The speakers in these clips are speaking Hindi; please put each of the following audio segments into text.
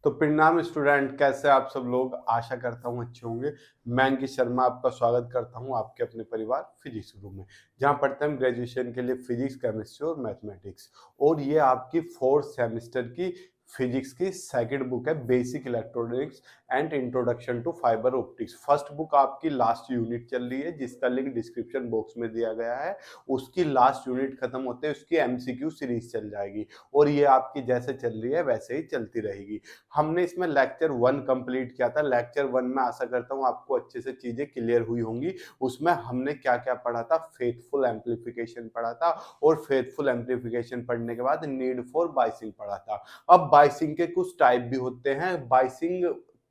तो प्रणाम स्टूडेंट, कैसे आप सब लोग। आशा करता हूँ अच्छे होंगे। मैं अंकित शर्मा आपका स्वागत करता हूँ आपके अपने परिवार फिजिक्स ग्रुप में, जहाँ पढ़ते हैं ग्रेजुएशन के लिए फिजिक्स, केमिस्ट्री और मैथमेटिक्स। और ये आपकी फोर्थ सेमेस्टर की फिजिक्स की सेकंड बुक है, basic electronics and introduction to fibre optics. First book आपकी लास्ट यूनिट चल रही है, जिसका लिंक डिस्क्रिप्शन बॉक्स में दिया गया है। उसकी लास्ट यूनिट खत्म होते हैं उसकी एमसीक्यू सीरीज चल जाएगी, और ये आपकी जैसे चल रही है वैसे ही चलती रहेगी। हमने इसमें लेक्चर 1 कंप्लीट किया था। लेक्चर 1 में आशा करता हूँ आपको अच्छे से चीजें क्लियर हुई होंगी। उसमें हमने क्या क्या पढ़ा था, फेथफुल एम्पलीफिकेशन पढ़ा था, और फेथफुल एम्पलीफिकेशन पढ़ने के बाद नीड फॉर बाइसिंग पढ़ा था। अब बाइसिंग के कुछ टाइप भी होते हैं, बाइसिंग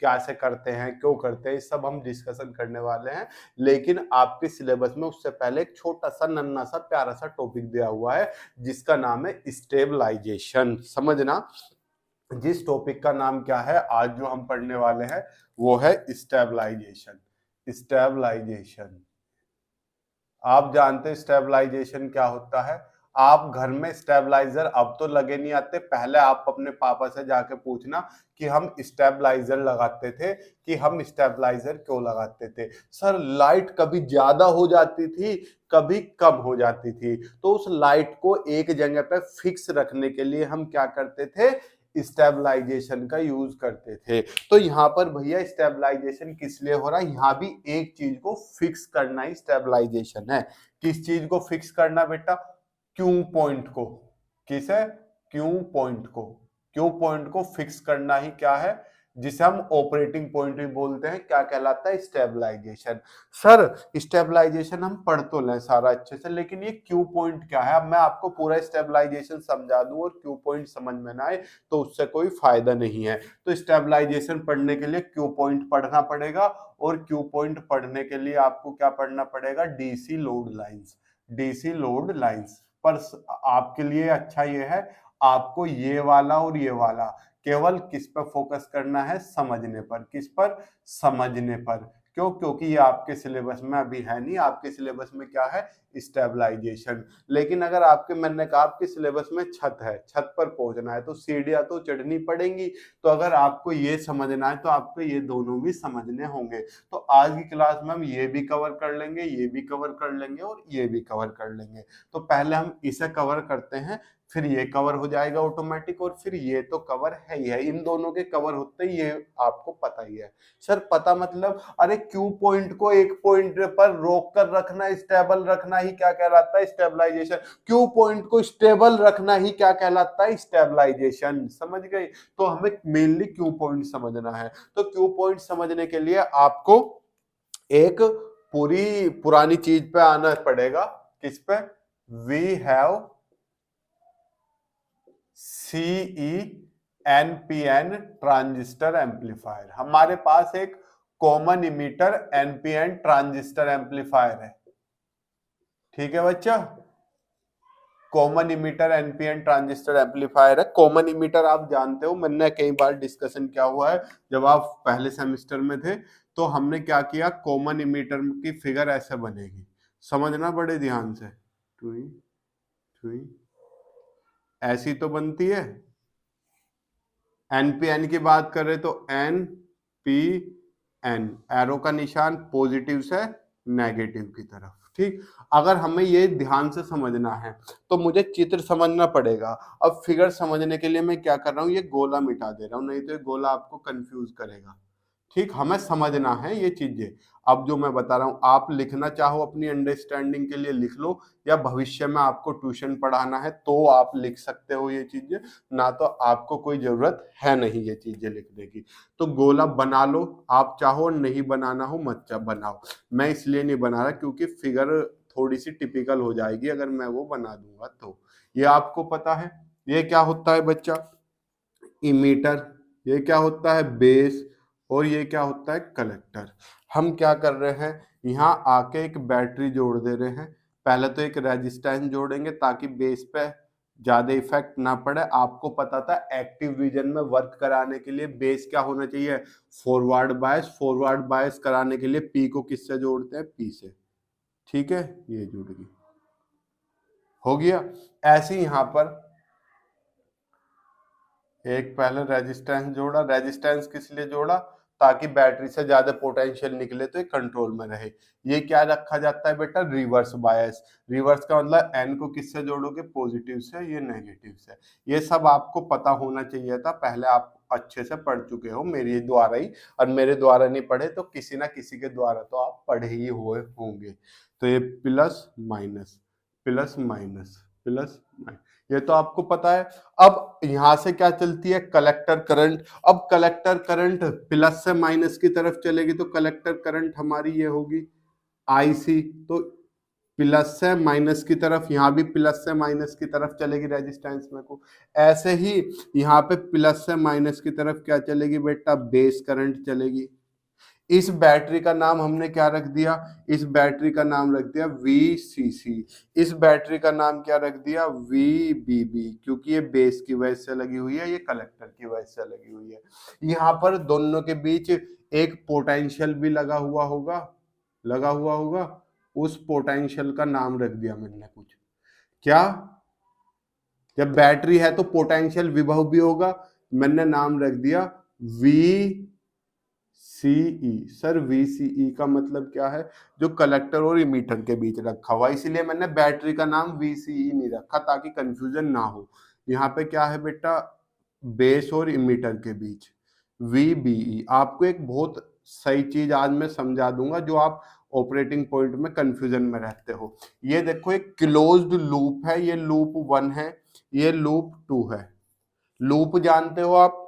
कैसे करते हैं, क्यों करते हैं, ये सब हम डिस्कशन करने वाले हैं। लेकिन आपके सिलेबस में उससे पहले एक छोटा सा नन्ना सा प्यारा सा टॉपिक दिया हुआ है, जिसका नाम है स्टेबलाइजेशन। समझना, जिस टॉपिक का नाम क्या है आज जो हम पढ़ने वाले हैं, वो है स्टेबलाइजेशन। स्टेबलाइजेशन, आप जानते हैं स्टेबलाइजेशन क्या होता है। आप घर में स्टेबलाइजर अब तो लगे नहीं आते, पहले आप अपने पापा से जाके पूछना कि हम स्टेबलाइजर लगाते थे, कि हम स्टेबलाइजर क्यों लगाते थे। सर लाइट कभी ज्यादा हो जाती थी, कभी कम हो जाती थी, तो उस लाइट को एक जगह पे फिक्स रखने के लिए हम क्या करते थे, स्टेबलाइजेशन का यूज करते थे। तो यहाँ पर भैया स्टेबलाइजेशन किस लिए हो रहा है, यहाँ भी एक चीज को फिक्स करना ही स्टेबलाइजेशन है। किस चीज को फिक्स करना बेटा, क्यू पॉइंट को। किस है, क्यू पॉइंट को। क्यू पॉइंट को फिक्स करना ही क्या है, जिसे हम ऑपरेटिंग पॉइंट भी बोलते हैं, क्या कहलाता है, स्टेबलाइजेशन। सर स्टेबलाइजेशन हम पढ़ तो लें सारा अच्छे से, लेकिन ये क्यू पॉइंट क्या है। अब मैं आपको पूरा स्टेबलाइजेशन समझा दूं और क्यू पॉइंट समझ में ना आए तो उससे कोई फायदा नहीं है। तो स्टेबलाइजेशन पढ़ने के लिए क्यू पॉइंट पढ़ना पड़ेगा, और क्यू पॉइंट पढ़ने के लिए आपको क्या पढ़ना पड़ेगा, DC load lines. DC load lines पर आपके लिए अच्छा ये है, आपको ये वाला और ये वाला केवल किस पर फोकस करना है, समझने पर। किस पर, समझने पर। क्यों, क्योंकि ये आपके सिलेबस में अभी है नहीं। आपके सिलेबस में क्या है, स्टेबलाइजेशन। लेकिन अगर आपके, मैंने कहा आपके सिलेबस में छत है, छत पर पहुंचना है तो सीढ़ियां तो चढ़नी पड़ेंगी। तो अगर आपको ये समझना है तो आपको ये दोनों भी समझने होंगे। तो आज की क्लास में हम ये भी कवर कर लेंगे, ये भी कवर कर लेंगे, और ये भी कवर कर लेंगे। तो पहले हम इसे कवर करते हैं, फिर ये कवर हो जाएगा ऑटोमेटिक, और फिर ये तो कवर है ही है। इन दोनों के कवर होते ही ये आपको पता ही है। सर पता मतलब, अरे क्यू पॉइंट को एक पॉइंट पर रोक कर रखना, स्टेबल रखना ही क्या कहलाता है, स्टेबलाइजेशन। क्यू पॉइंट को स्टेबल रखना ही क्या कहलाता है, स्टेबलाइजेशन। समझ गए। तो हमें मेनली क्यू पॉइंट समझना है। तो क्यू पॉइंट समझने के लिए आपको एक पूरी पुरानी चीज पे आना पड़ेगा। किस पे, we have CE NPN transistor amplifier. हमारे पास एक common emitter NPN transistor amplifier है। ठीक है बच्चा, common emitter NPN transistor amplifier है। कॉमन इमीटर आप जानते हो, मैंने कई बार डिस्कशन किया हुआ है। जब आप पहले सेमेस्टर में थे तो हमने क्या किया, कॉमन इमीटर की फिगर ऐसे बनेगी, समझना बड़े ध्यान से। टुई टुई ऐसी तो बनती है। एनपीएन की बात करें तो एन पी एन, एरो का निशान पॉजिटिव से नेगेटिव की तरफ। ठीक, अगर हमें ये ध्यान से समझना है तो मुझे चित्र समझना पड़ेगा। अब फिगर समझने के लिए मैं क्या कर रहा हूं, ये गोला मिटा दे रहा हूं, नहीं तो ये गोला आपको कंफ्यूज करेगा। ठीक, हमें समझना है ये चीजें। अब जो मैं बता रहा हूं, आप लिखना चाहो अपनी अंडरस्टैंडिंग के लिए लिख लो, या भविष्य में आपको ट्यूशन पढ़ाना है तो आप लिख सकते हो ये चीजें, ना तो आपको कोई जरूरत है नहीं ये चीजें लिखने की। तो गोला बना लो, आप चाहो, नहीं बनाना हो मत बनाओ। मैं इसलिए नहीं बना रहा क्योंकि फिगर थोड़ी सी टिपिकल हो जाएगी अगर मैं वो बना दूंगा तो। ये आपको पता है ये क्या होता है बच्चा, इमीटर। ये क्या होता है, बेस। और ये क्या होता है, कलेक्टर। हम क्या कर रहे हैं, यहाँ आके एक बैटरी जोड़ दे रहे हैं। पहले तो एक रेजिस्टेंस जोड़ेंगे ताकि बेस पे ज्यादा इफेक्ट ना पड़े। आपको पता था एक्टिव रीजन में वर्क कराने के लिए बेस क्या होना चाहिए, फॉरवर्ड बायस। फॉरवर्ड बायस कराने के लिए पी को किससे जोड़ते हैं, पी से। ठीक है, ये जुड़ गई, हो गया। ऐसे ही यहाँ पर एक पहले रेजिस्टेंस जोड़ा, रेजिस्टेंस किस लिए जोड़ा, ताकि बैटरी से ज्यादा पोटेंशियल निकले तो ये कंट्रोल में रहे। ये क्या रखा जाता है बेटा, रिवर्स बायस। रिवर्स का मतलब एन को किससे जोड़ोगे, पॉजिटिव से, ये नेगेटिव से। ये सब आपको पता होना चाहिए था, पहले आप अच्छे से पढ़ चुके हो मेरे द्वारा ही, और मेरे द्वारा नहीं पढ़े तो किसी ना किसी के द्वारा तो आप पढ़े ही हुए होंगे। तो ये plus minus plus minus plus minus, ये तो आपको पता है। अब यहां से क्या चलती है, कलेक्टर करंट। अब कलेक्टर करंट प्लस से माइनस की तरफ चलेगी तो कलेक्टर करंट हमारी ये होगी आईसी। तो प्लस से माइनस की तरफ, यहां भी प्लस से माइनस की तरफ चलेगी रेजिस्टेंस में को। ऐसे ही यहाँ पे प्लस से माइनस की तरफ क्या चलेगी बेटा, बेस करंट चलेगी। इस बैटरी का नाम हमने क्या रख दिया, इस बैटरी का नाम रख दिया VCC। इस बैटरी का नाम क्या रख दिया, VBB, क्योंकि ये बेस की वजह से लगी हुई है, ये कलेक्टर की वजह से लगी हुई है। यहाँ पर दोनों के बीच एक पोटेंशियल भी लगा हुआ होगा। उस पोटेंशियल का नाम रख दिया मैंने कुछ, क्या, जब बैटरी है तो पोटेंशियल विभव भी होगा, मैंने नाम रख दिया VCE। सर VCE का मतलब क्या है, जो कलेक्टर और इमीटर के बीच रखा हुआ, इसीलिए मैंने बैटरी का नाम VCE नहीं रखा ताकि कंफ्यूजन ना हो। यहाँ पे क्या है बेटा, बेस और इमीटर के बीच VBE। आपको एक बहुत सही चीज आज मैं समझा दूंगा जो आप ऑपरेटिंग पॉइंट में कंफ्यूजन में रहते हो। ये देखो एक क्लोज्ड लूप है, ये लूप 1 है, ये लूप 2 है। लूप जानते हो आप,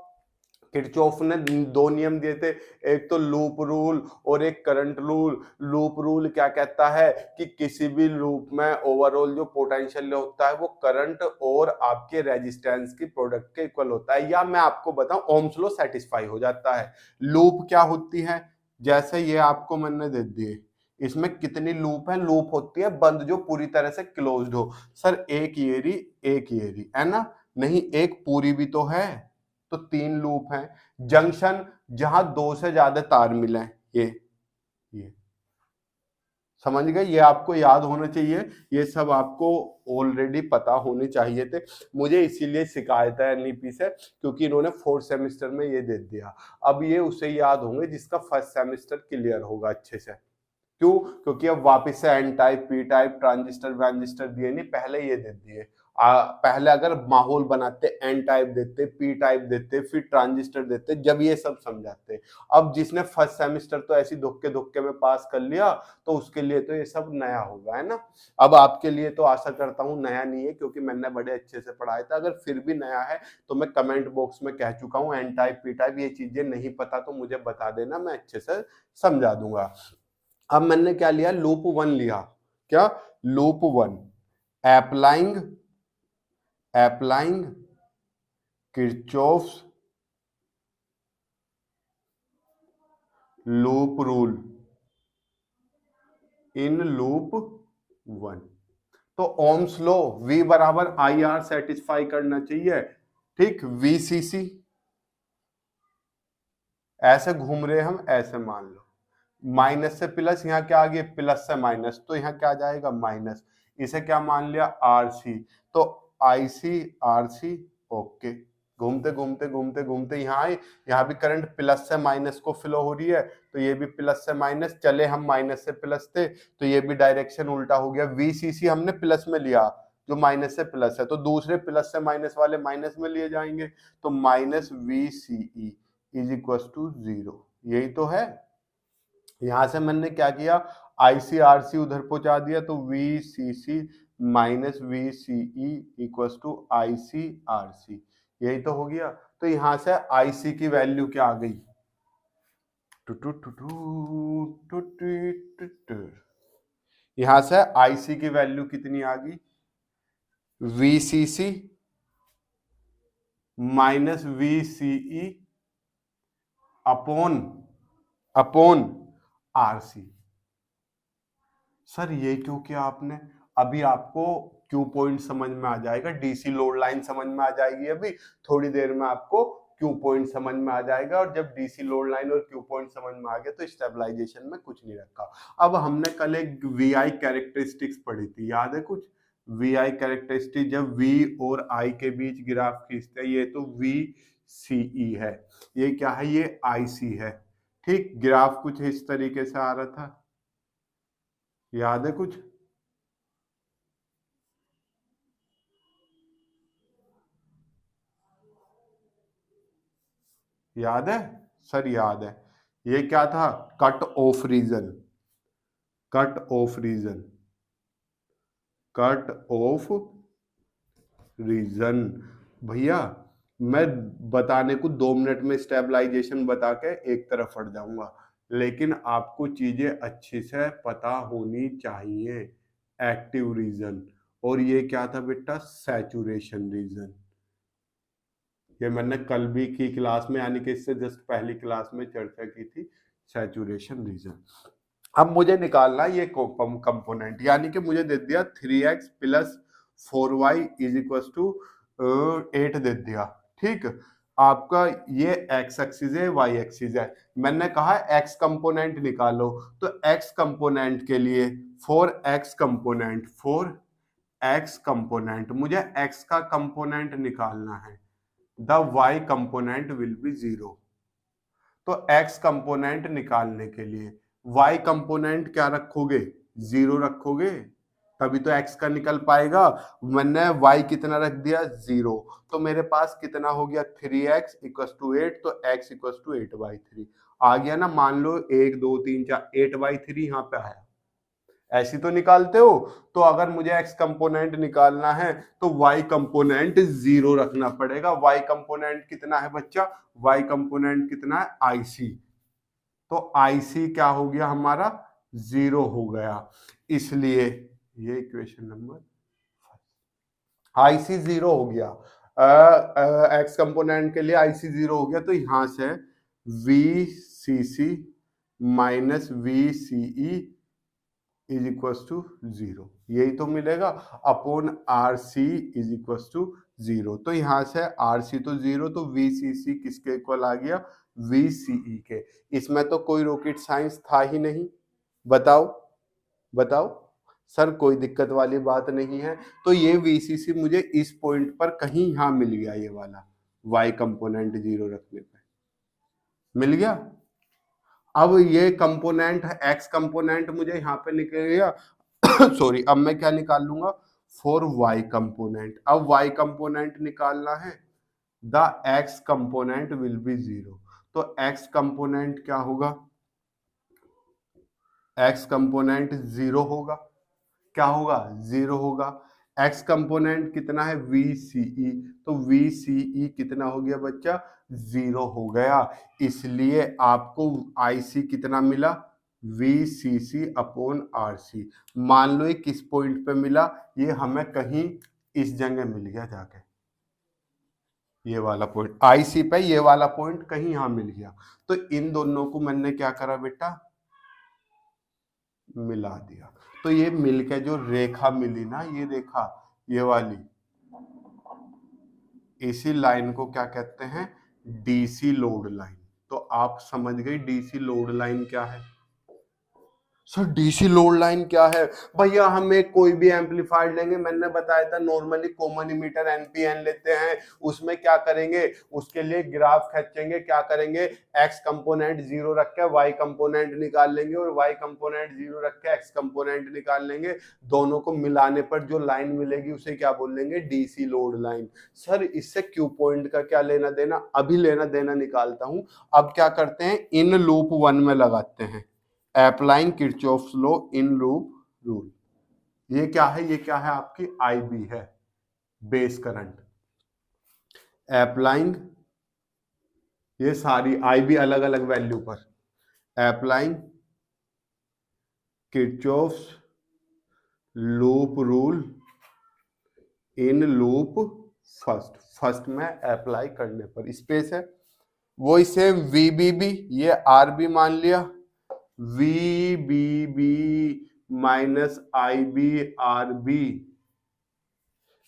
किरचॉफ ने दो नियम दिए थे, एक तो लूप रूल और एक करंट रूल। लूप रूल क्या कहता है कि किसी भी लूप में ओवरऑल जो पोटेंशियल होता है वो करंट और आपके रेजिस्टेंस की प्रोडक्ट के इक्वल होता है, या मैं आपको बताऊं ओम्स लॉ सेटिस्फाई हो जाता है। लूप क्या होती है, जैसे ये आपको मैंने दे दिए, इसमें कितनी लूप है, लूप होती है बंद जो पूरी तरह से क्लोज्ड हो। सर एक ये है ना, नहीं एक पूरी भी तो है, तो 3 लूप हैं। जंक्शन जहां 2 से ज्यादा तार मिले, ये समझ गए, ये आपको याद होना चाहिए। ये सब आपको ऑलरेडी पता होने चाहिए थे, मुझे इसीलिए शिकायत है एनईपी से, क्योंकि इन्होंने 4th सेमेस्टर में ये दे दिया। अब ये उसे याद होंगे जिसका 1st सेमेस्टर क्लियर होगा अच्छे से। क्यों, क्योंकि अब वापस से N type P type transistor वैंजिस्टर दिए नहीं, पहले ये दे दिए। पहले अगर माहौल बनाते एन टाइप देते, पी टाइप देते, फिर ट्रांजिस्टर देते, जब ये सब समझाते। अब जिसने 1st सेमेस्टर तो ऐसी धुक्के धुक्के में पास कर लिया, तो उसके लिए तो ये सब नया होगा, है ना। अब आपके लिए तो आशा करता हूँ नया नहीं है, क्योंकि मैंने बड़े अच्छे से पढ़ाया था। अगर फिर भी नया है तो मैं कमेंट बॉक्स में कह चुका हूँ, एन टाइप पी टाइप ये चीजें नहीं पता तो मुझे बता देना, मैं अच्छे से समझा दूंगा। अब मैंने क्या लिया, लूप 1 लिया, क्या, loop 1, applying Kirchhoff's loop rule in loop 1। तो ओम्स लो V बराबर IR सेटिस्फाई करना चाहिए, ठीक। VCC ऐसे घूम रहे हम, ऐसे मान लो, माइनस से प्लस, यहाँ क्या आ गया, प्लस से माइनस, तो यहाँ क्या जाएगा, माइनस। इसे क्या मान लिया, RC, तो IC RC, ओके। घूमते घूमते घूमते घूमते यहाँ आए, यहाँ भी करंट प्लस से माइनस को फ्लो हो रही है, तो ये भी प्लस से माइनस, चले हम माइनस से प्लस थे तो ये भी डायरेक्शन उल्टा हो गया। VCC हमने प्लस में लिया, जो माइनस से प्लस है, तो दूसरे प्लस से माइनस वाले माइनस में लिए जाएंगे, तो minus VCE is equal to 0। यही तो है। यहां से मैंने क्या किया, ICRC उधर पहुंचा दिया, तो VCC minus VCE equal to ICRC, यही तो हो गया। तो यहां से IC की वैल्यू क्या आ गई, यहां से IC की वैल्यू कितनी आ गई, VCC minus VCE upon RC। Sir ये क्यों किया आपने, अभी आपको क्यू पॉइंट समझ में आ जाएगा, डीसी लोड लाइन समझ में आ जाएगी, अभी थोड़ी देर में आपको क्यू पॉइंट समझ में आ जाएगा। और जब डीसी लोड लाइन और क्यू पॉइंट समझ में आ गया तो स्टेबलाइजेशन में कुछ नहीं रखा। अब हमने कल एक वीआई कैरेक्टरिस्टिक्स पढ़ी थी, याद है कुछ, वी आई कैरेक्टरिस्टिक जब वी और आई के बीच ग्राफ खींचते हैं, ये तो वी सी ई है, ये क्या है, ये आई सी है। ठीक, ग्राफ कुछ इस तरीके से आ रहा था, याद है कुछ? याद है सर? याद है। ये क्या था? Cut off region, cut off region, cut off region. भैया मैं बताने को 2 मिनट में स्टेबलाइजेशन बता के एक तरफ हट जाऊंगा, लेकिन आपको चीजें अच्छे से पता होनी चाहिए। एक्टिव रीजन, और ये क्या था बेटा? Saturation region. ये मैंने कल भी की क्लास में, यानी कि इससे जस्ट पहली क्लास में चर्चा की थी, सैचुरेशन रीजन। अब मुझे निकालना ये कंपोनेंट, यानी कि मुझे दे दिया 3x plus 4y is equal to 8 दे दिया। ठीक, आपका ये x एक्सिस है, y एक्सिस है। मैंने कहा x कंपोनेंट निकालो, तो x कंपोनेंट के लिए 4x कंपोनेंट, 4x कंपोनेंट, मुझे x का कंपोनेंट निकालना है। The y component will be 0। तो x कंपोनेंट निकालने के लिए y कंपोनेंट क्या रखोगे? 0 रखोगे, तभी तो x का निकल पाएगा। मैंने y कितना रख दिया? 0। तो मेरे पास कितना हो गया? 3x इक्वल टू 8, तो x इक्वल टू 8/3 आ गया ना। मान लो 1 2 3 4 8/3 यहाँ पे आया, ऐसी तो निकालते हो। तो अगर मुझे x कंपोनेंट निकालना है तो y कंपोनेंट 0 रखना पड़ेगा। y कंपोनेंट कितना है बच्चा? y कंपोनेंट कितना है? IC। तो IC क्या हो गया हमारा? 0 हो गया। इसलिए ये इक्वेशन नंबर IC 0 हो गया। x कंपोनेंट के लिए IC 0 हो गया, तो यहां से VCC minus VCE is equal to 0, यही तो मिलेगा। Upon RC is equal to 0। तो यहां से RC तो 0, तो VCC किसके इक्वल आ गया? VCE के। इसमें तो कोई रॉकेट साइंस था ही नहीं। बताओ बताओ सर, कोई दिक्कत वाली बात नहीं है। तो ये VCC मुझे इस पॉइंट पर कहीं यहाँ मिल गया, ये वाला y कंपोनेंट 0 रखने पे मिल गया। अब ये कंपोनेंट x कंपोनेंट मुझे यहाँ पे निकल गया सॉरी, अब मैं क्या निकाल लूंगा? For y component. अब y कंपोनेंट निकालना है, the x component will be 0। तो x कंपोनेंट क्या होगा? x कंपोनेंट 0 होगा। क्या होगा? 0 होगा। x कंपोनेंट कितना है? VCE। तो VCE कितना हो गया बच्चा? 0 हो गया। इसलिए आपको IC कितना मिला? VCC upon RC। मान लो ये किस पॉइंट पे मिला? ये हमें कहीं इस जगह मिल गया जाके, ये वाला पॉइंट IC पे, ये वाला पॉइंट कहीं यहां मिल गया। तो इन दोनों को मैंने क्या करा बेटा? मिला दिया। तो ये मिलके जो रेखा मिली ना, ये रेखा, ये वाली, इसी लाइन को क्या कहते हैं? DC load line. तो आप समझ गए DC लोड लाइन क्या है। सर डीसी लोड लाइन क्या है? भैया हम एक कोई भी एम्पलीफायर लेंगे, मैंने बताया था नॉर्मली कॉमन इमीटर NPN लेते हैं, उसमें क्या करेंगे? उसके लिए ग्राफ खींचेंगे, क्या करेंगे? x कंपोनेंट 0 रख के y कंपोनेंट निकाल लेंगे, और y कंपोनेंट 0 रख के x कंपोनेंट निकाल लेंगे। दोनों को मिलाने पर जो लाइन मिलेगी उसे क्या बोल लेंगे? DC load line. सर इससे क्यू पॉइंट का क्या लेना देना? अभी लेना देना निकालता हूं। अब क्या करते हैं? इन लूप 1 में लगाते हैं, applying Kirchhoff's law in loop rule. ये क्या है? ये क्या है? आपकी IB है, बेस करंट। अप्लाइंग, ये सारी IB अलग अलग वैल्यू पर, applying Kirchhoff's loop rule in loop first. First में अप्लाई करने पर स्पेस है, वो इसे VBB, ये RB मान लिया, VBB माइनस IBRB,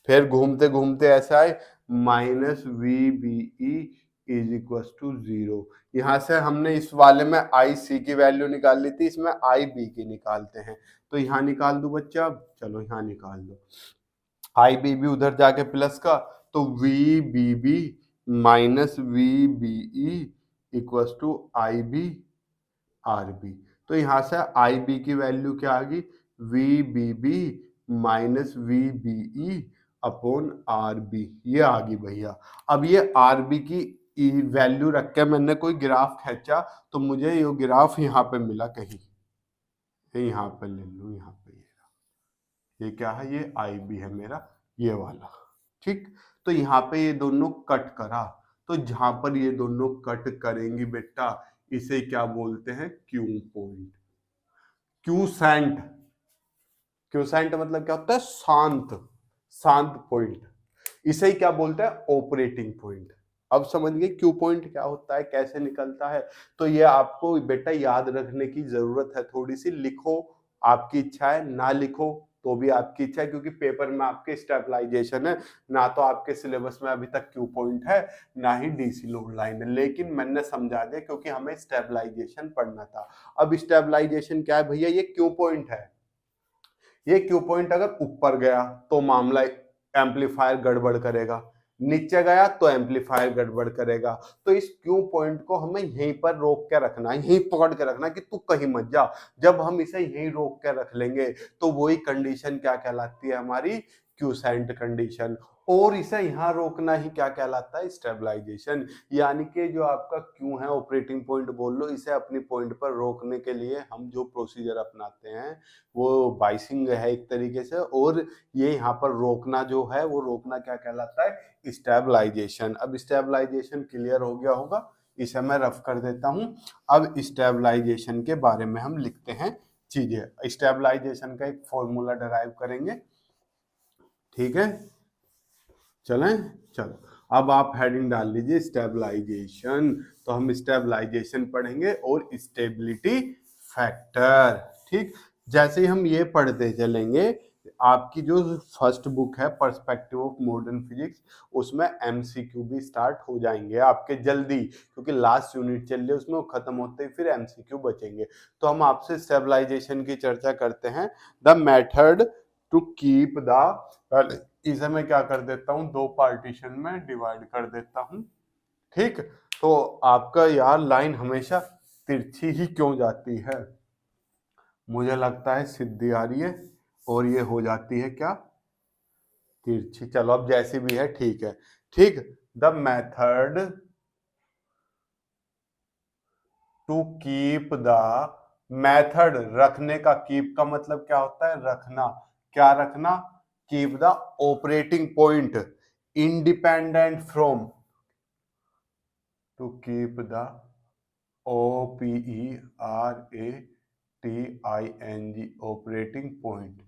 फिर घूमते घूमते ऐसा है minus VBE is equal to 0। यहां से हमने इस वाले में IC की वैल्यू निकाल ली थी, इसमें IB की निकालते हैं। तो यहां निकाल दो बच्चा, चलो यहां निकाल दो। आई बी बी उधर जाके प्लस का, तो V B B minus V B E equal to I B R B. तो यहां से आई बी की वैल्यू क्या आ गई, V B B minus V B E upon R B, ये आ गई भैया। अब ये आर बी की वैल्यू रख के मैंने कोई ग्राफ खींचा, तो मुझे ये ग्राफ यहाँ पे मिला कहीं, यहाँ पे ले लूँ, यहाँ पे ये क्या है, ये आई बी है मेरा, ये वाला। ठीक, तो यहाँ पे ये दोनों कट करा, तो जहां पर ये दोनों कट करेंगी बेटा, इसे क्या बोलते हैं, क्यू पॉइंट, क्यूसेंट। क्यूसेंट मतलब क्या होता है, शांत, शांत पॉइंट। इसे ही क्या बोलते हैं, ऑपरेटिंग पॉइंट। अब समझ गए क्यू पॉइंट क्या होता है, कैसे निकलता है। तो ये आपको बेटा याद रखने की जरूरत है, थोड़ी सी लिखो, आपकी इच्छा है, ना लिखो तो भी आपकी इच्छा है, क्योंकि पेपर में आपके स्टेबलाइजेशन है, ना तो आपके सिलेबस में अभी तक क्यू पॉइंट है, ना ही डीसी लोड लाइन है, लेकिन मैंने समझा दिया क्योंकि हमें स्टेबलाइजेशन पढ़ना था। अब स्टेबलाइजेशन क्या है भैया, ये क्यू पॉइंट है। ये क्यू पॉइंट अगर ऊपर गया तो मामला एम्पलीफायर गड़बड़ करेगा, नीचे गया तो एम्पलीफायर गड़बड़ करेगा। तो इस क्यू पॉइंट को हमें यहीं पर रोक के रखना है, यहीं पकड़ के रखना है कि तू कहीं मत जा। जब हम इसे यहीं रोक के रख लेंगे तो वही कंडीशन क्या कहलाती है, हमारी क्यूसेंट कंडीशन। और इसे यहाँ रोकना ही क्या कहलाता है, स्टेबलाइजेशन। यानी कि जो आपका क्यू है, ऑपरेटिंग पॉइंट बोल लो, इसे अपनी पॉइंट पर रोकने के लिए हम जो प्रोसीजर अपनाते हैं वो बाइसिंग है एक तरीके से, और ये यहाँ पर रोकना जो है, वो रोकना क्या कहलाता है, स्टेबलाइजेशन। अब स्टेबलाइजेशन क्लियर हो गया होगा, इसे मैं रफ कर देता हूं। अब स्टेबलाइजेशन के बारे में हम लिखते हैं चीजें। स्टेबलाइजेशन का एक फॉर्मूला डराइव करेंगे, ठीक है, चलें, चलो। अब आप हेडिंग डाल लीजिए स्टेबलाइजेशन, तो हम स्टेबलाइजेशन पढ़ेंगे और स्टेबिलिटी फैक्टर। ठीक, जैसे ही हम ये पढ़ते चलेंगे, आपकी जो फर्स्ट बुक है पर्सपेक्टिव ऑफ मॉडर्न फिजिक्स, उसमें एमसीक्यू भी स्टार्ट हो जाएंगे आपके जल्दी, क्योंकि लास्ट यूनिट चल रही है, उसमें वो खत्म होते ही फिर एमसीक्यू बचेंगे। तो हम आपसे स्टेबलाइजेशन की चर्चा करते हैं। The method to keep the, इसे मैं क्या कर देता हूं, दो पार्टीशन में डिवाइड कर देता हूं। ठीक, तो आपका यार लाइन हमेशा तिरछी ही क्यों जाती है, मुझे लगता है सीधी आ रही है और ये हो जाती है क्या, तिरछी। चलो अब जैसी भी है ठीक है। ठीक, the method to keep the, method रखने का, कीप का मतलब क्या होता है, रखना। क्या रखना, keep the operating point independent from, to keep the OPERATING operating point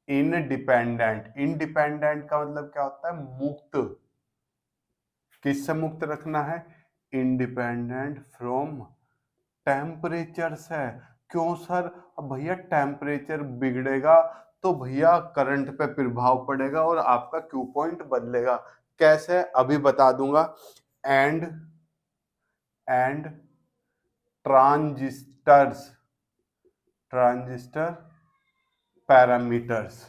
independent. Independent का मतलब क्या होता है, मुक्त। किससे मुक्त रखना है, इंडिपेंडेंट फ्रॉम टेम्परेचर से। क्यों सर, अब भैया टेम्परेचर बिगड़ेगा तो भैया करंट पे प्रभाव पड़ेगा और आपका क्यू पॉइंट बदलेगा। कैसे, अभी बता दूंगा। And transistors, transistor parameters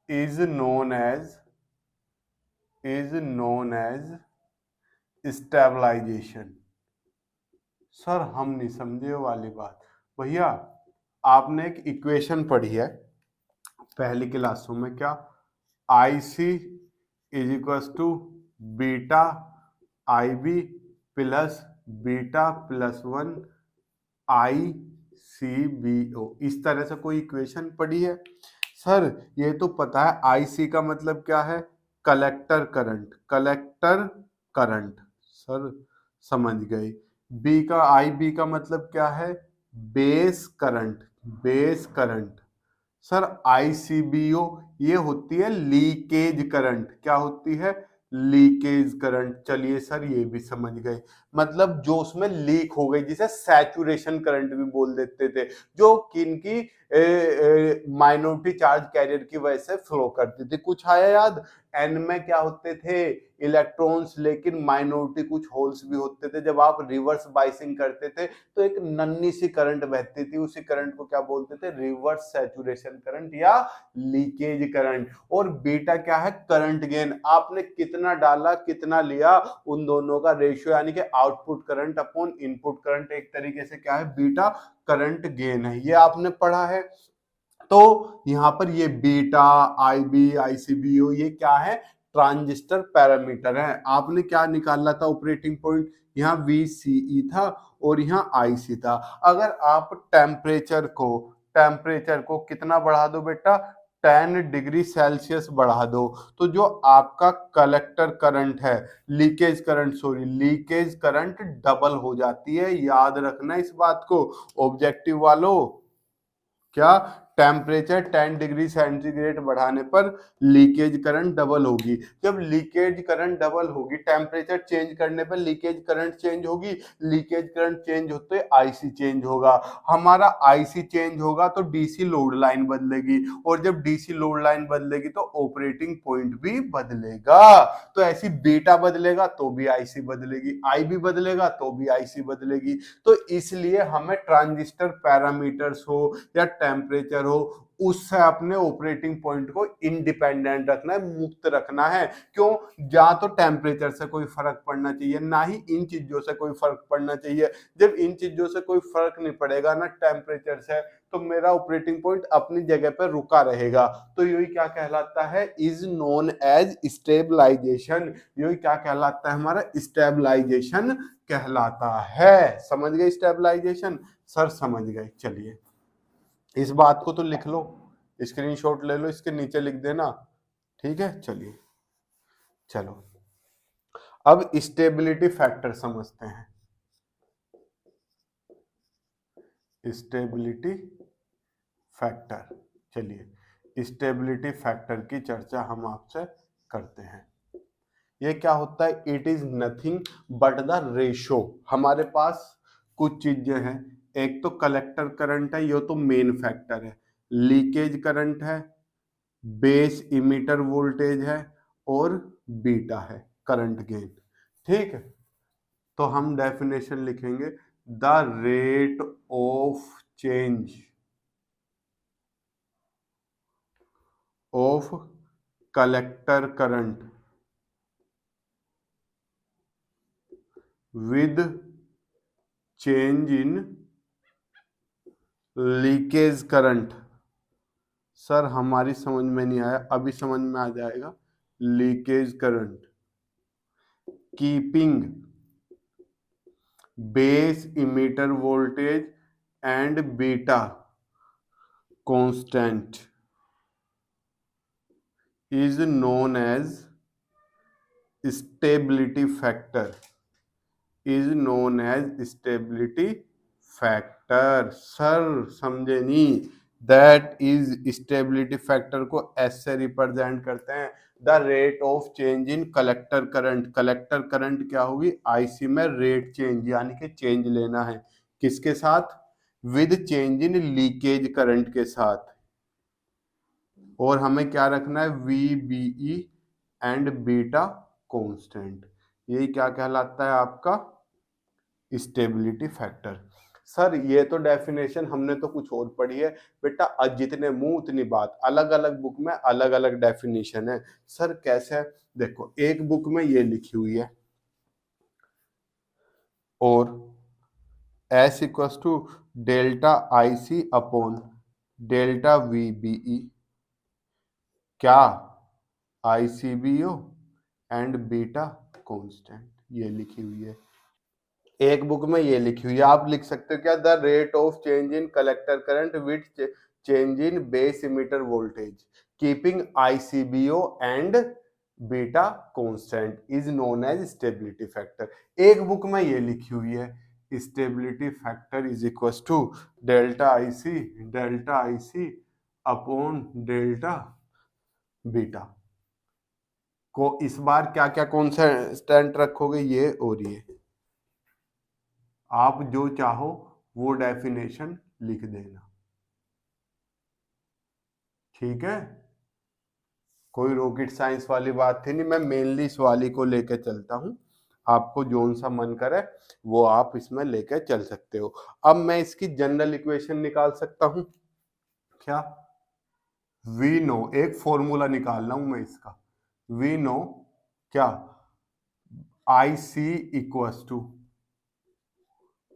is known as stabilisation. Sir हम नहीं समझे वाली बात। भैया आपने एक इक्वेशन पढ़ी है पहली क्लासों में, क्या, IC is equal to beta IB plus beta plus 1 ICBO, इस तरह से कोई इक्वेशन पढ़ी है। सर ये तो पता है, IC का मतलब क्या है, collector current, collector current, sir समझ गए। बी का, IB का मतलब क्या है, base current, base current. Sir ICBO ये होती है लीकेज करंट, क्या होती है, लीकेज करंट। चलिए सर ये भी समझ गए। मतलब जो उसमें लीक हो गई, जिसे सैचुरेशन करंट भी बोल देते थे, जो किनकी माइनॉरिटी चार्ज कैरियर की वजह से फ्लो करती थी। कुछ आया याद? एन में क्या होते थे? इलेक्ट्रॉन्स, लेकिन माइनॉरिटी कुछ होल्स भी होते थे। जब आप रिवर्स बाइसिंग करते थे तो एक नन्ही सी करंट बहती थी, उसी करंट को क्या बोलते थे? रिवर्स सैचुरेशन करंट या लीकेज करंट। और बीटा क्या है? Current gain. आपने कितना डाला, कितना लिया, उन दोनों का रेशियो, यानी कि output current upon input current, एक तरीके से क्या है? बीटा करंट गेन है। ये आपने पढ़ा है। तो यहां पर ये बीटा, आईबी, आईसीबीओ, ये क्या है? ट्रांजिस्टर पैरामीटर है। आपने क्या निकाला था ऑपरेटिंग पॉइंट? यहाँ VCE था और यहाँ IC था। अगर आप टेम्परेचर को कितना बढ़ा दो बेटा? 10 डिग्री सेल्सियस बढ़ा दो, तो जो आपका कलेक्टर करंट है, लीकेज करंट डबल हो जाती है। याद रखना इस बात को ऑब्जेक्टिव वालों। क्या? टेम्परेचर 10 डिग्री सेंटीग्रेड बढ़ाने पर लीकेज करंट डबल होगी। जब लीकेज करंट डबल होगी, टेम्परेचर चेंज करने पर लीकेज करंट चेंज होगी। लीकेज करंट चेंज होते आईसी चेंज होगा। हमारा आईसी चेंज होगा तो डीसी लोड लाइन बदलेगी, और जब डीसी लोड लाइन बदलेगी तो ऑपरेटिंग पॉइंट भी बदलेगा। तो ऐसी बीटा बदलेगा तो भी आईसी बदलेगी, आईबी बदलेगा तो भी आईसी बदलेगी। तो इसलिए हमें ट्रांजिस्टर पैरामीटर्स हो या टेम्परेचर हो, उससे अपने ऑपरेटिंग पॉइंट को इंडिपेंडेंट रखना है, मुक्त रखना है। क्यों? जहां तो टेम्परेचर से कोई फर्क पड़ना चाहिए, ना ही इन चीजों से कोई फर्क पड़ना चाहिए। जब इन चीजों से कोई फर्क नहीं पड़ेगा ना टेम्परेचर से, तो मेरा ऑपरेटिंग पॉइंट अपनी जगह पर रुका रहेगा। तो यही क्या कहलाता है? Is known as stabilisation. यही क्या कहलाता है? हमारा स्टेबलाइजेशन कहलाता है। समझ गए स्टेबलाइजेशन? सर समझ गए। चलिए इस बात को तो लिख लो, स्क्रीनशॉट ले लो, इसके नीचे लिख देना। ठीक है, चलिए चलो अब स्टेबिलिटी फैक्टर समझते हैं। स्टेबिलिटी फैक्टर, चलिए स्टेबिलिटी फैक्टर की चर्चा हम आपसे करते हैं। ये क्या होता है? It is nothing but the ratio. हमारे पास कुछ चीजें हैं, एक तो कलेक्टर करंट है, ये तो मेन फैक्टर है। लीकेज करंट है, बेस इमीटर वोल्टेज है, और बीटा है करंट गेन। ठीक है, तो हम डेफिनेशन लिखेंगे, the rate of change of collector current with change in leakage current. Sir हमारी समझ में नहीं आया, अभी समझ में आ जाएगा। Leakage current keeping base emitter voltage and beta constant is known as stability factor. Is known as stability factor. Sir समझे नहीं? दैट इज स्टेबिलिटी फैक्टर को एस से रिप्रेजेंट करते हैं, the rate of change in collector current. Collector current क्या होगी? आईसी में रेट चेंज, यानी कि चेंज लेना है किसके साथ? With change in leakage current के साथ। और हमें क्या रखना है? VBE and beta constant. यही क्या कहलाता है? आपका स्टेबिलिटी फैक्टर। सर ये तो डेफिनेशन हमने तो कुछ और पढ़ी है बेटा, जितने मुंह उतनी बात। अलग अलग बुक में अलग अलग डेफिनेशन है। सर कैसे है? देखो एक बुक में ये लिखी हुई है, और S equals to delta IC upon delta VBE, क्या? ICBO एंड बीटा कांस्टेंट, ये लिखी हुई है। एक बुक में ये लिखी हुई है, आप लिख सकते हो क्या? The rate of change in collector current with change in base emitter voltage keeping ICBO and beta constant is known as stability factor. एक बुक में ये लिखी हुई है, stability factor is equal to delta IC upon delta beta. को इस बार क्या क्या कौन सा स्टैंड रखोगे? ये और ये। आप जो चाहो वो डेफिनेशन लिख देना, ठीक है। कोई रॉकेट साइंस वाली बात थी नहीं, मैं मेनली इस वाली को लेके चलता हूँ, आपको जोन सा मन करे वो आप इसमें लेके चल सकते हो। अब मैं इसकी जनरल इक्वेशन निकाल सकता हूँ क्या? वी नो, एक फॉर्मूला निकालना हूं मैं इसका। वी नो क्या? I C equals to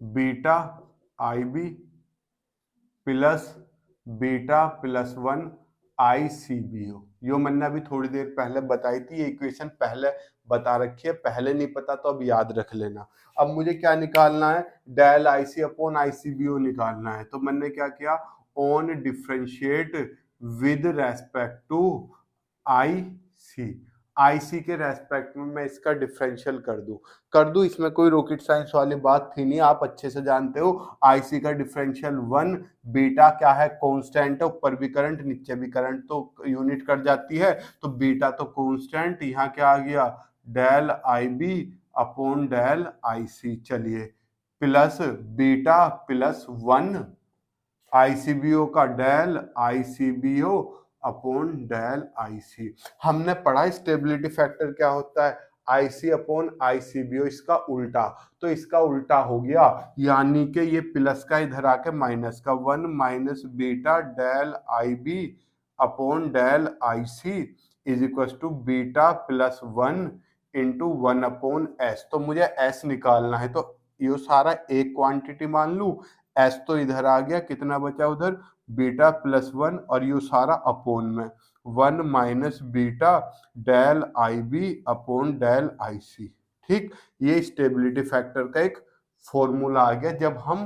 beta I B plus beta plus one I C B O. यो मैंने अभी थोड़ी देर पहले बताई थी, ये इक्वेशन पहले बता रखी है, पहले नहीं पता तो अब याद रख लेना। अब मुझे क्या निकालना है? Del I C upon I C B O निकालना है। तो मैंने क्या किया? On differentiate with respect to I C, I C के रेस्पेक्ट में मैं इसका डिफरेंशियल कर दूं, इसमें कोई रॉकेट साइंस वाली बात थी नहीं, आप अच्छे से जानते हो। आई सी का डिफरेंशियल वन, बीटा क्या है? कांस्टेंट है, ऊपर भी करंट नीचे भी करंट, तो यूनिट कट जाती है, तो बीटा तो कांस्टेंट, यहाँ क्या आ गया? Del I B upon del I C. चलिए, plus beta plus one ICBO का del ICBO upon del IC. हमने पढ़ा स्टेबिलिटी फैक्टर क्या होता है? आईसी अपॉन आईसीबीओ, इसका उल्टा, तो इसका उल्टा हो गया, यानी कि ये प्लस का इधर आके माइनस का, one minus beta del I B upon del I C is equal to beta plus one into one upon S. तो मुझे एस निकालना है, तो ये सारा एक क्वांटिटी मान लू, एस तो इधर आ गया, कितना बचा उधर? बीटा प्लस वन, और यू सारा अपोन में one minus beta del I B upon del I C. ठीक, ये स्टेबिलिटी फैक्टर का एक फॉर्मूला आ गया। जब हम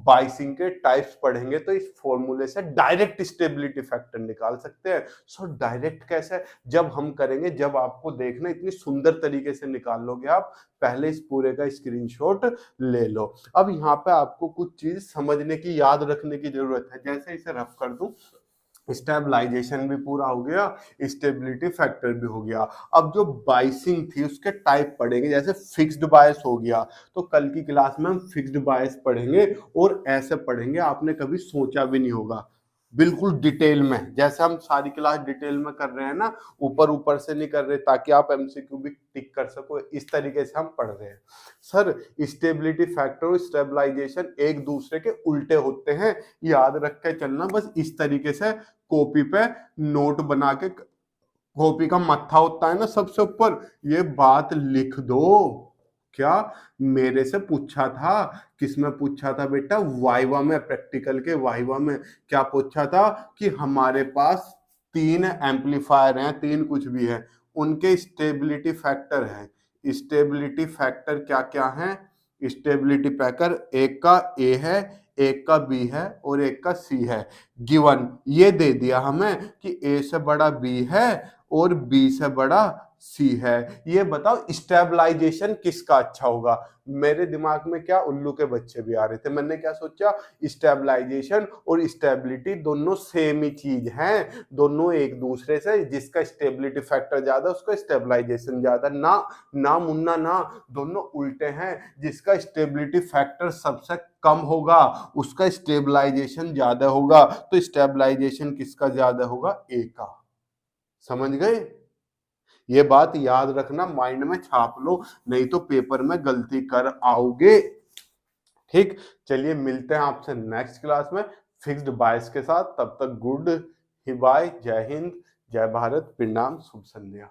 बाइसिंग के टाइप्स पढ़ेंगे तो इस फॉर्मूले से डायरेक्ट स्टेबिलिटी फैक्टर निकाल सकते हैं। सो डायरेक्ट कैसे? जब हम करेंगे, जब आपको देखना, इतनी सुंदर तरीके से निकाल लोगे आप। पहले इस पूरे का स्क्रीनशॉट ले लो। अब यहाँ पे आपको कुछ चीज समझने की, याद रखने की जरूरत है। जैसे इसे रफ कर दूं, स्टेबलाइजेशन भी पूरा हो गया, स्टेबिलिटी फैक्टर भी हो गया। अब जो बाइसिंग थी उसके टाइप पढ़ेंगे, जैसे फिक्स्ड बायस हो गया, तो कल की क्लास में हम फिक्स्ड बायस पढ़ेंगे, और ऐसे पढ़ेंगे आपने कभी सोचा भी नहीं होगा, बिल्कुल डिटेल में, जैसे हम सारी क्लास डिटेल में कर रहे हैं ना, ऊपर ऊपर से नहीं कर रहे, ताकि आप एमसीक्यू भी टिक कर सको, इस तरीके से हम पढ़ रहे हैं। सर, स्टेबिलिटी फैक्टर और स्टेबलाइजेशन एक दूसरे के उल्टे होते हैं, याद रख के चलना। बस इस तरीके से कॉपी पे नोट बना के, कॉपी का मत्था होता है ना सबसे ऊपर, ये बात लिख दो। क्या मेरे से पूछा था? किसमें पूछा था बेटा? वाइवा में, प्रैक्टिकल के वाइवा में। क्या पूछा था? कि हमारे पास तीन एम्पलीफायर हैं, तीन कुछ भी है, उनके स्टेबिलिटी फैक्टर है। स्टेबिलिटी फैक्टर क्या क्या है? स्टेबिलिटी फैक्टर, एक का ए है, एक का बी है, और एक का सी है। गिवन ये दे दिया हमें कि ए से बड़ा बी है और बी से बड़ा सी है। ये बताओ स्टेबलाइजेशन किसका अच्छा होगा? मेरे दिमाग में क्या उल्लू के बच्चे भी आ रहे थे। मैंने क्या सोचा, स्टेबलाइजेशन और स्टेबिलिटी दोनों सेम ही चीज हैं, दोनों एक दूसरे से, जिसका स्टेबिलिटी फैक्टर ज्यादा उसका स्टेबलाइजेशन ज्यादा। ना ना मुन्ना ना, दोनों उल्टे हैं। जिसका स्टेबिलिटी फैक्टर सबसे कम होगा उसका स्टेबलाइजेशन ज्यादा होगा। तो स्टेबलाइजेशन किसका ज्यादा होगा? ए का। समझ गए? ये बात याद रखना, माइंड में छाप लो, नहीं तो पेपर में गलती कर आओगे। ठीक, चलिए मिलते हैं आपसे नेक्स्ट क्लास में फिक्स्ड बायस के साथ। तब तक गुड ही बाय, जय हिंद, जय भारत, प्रणाम, शुभ संध्या।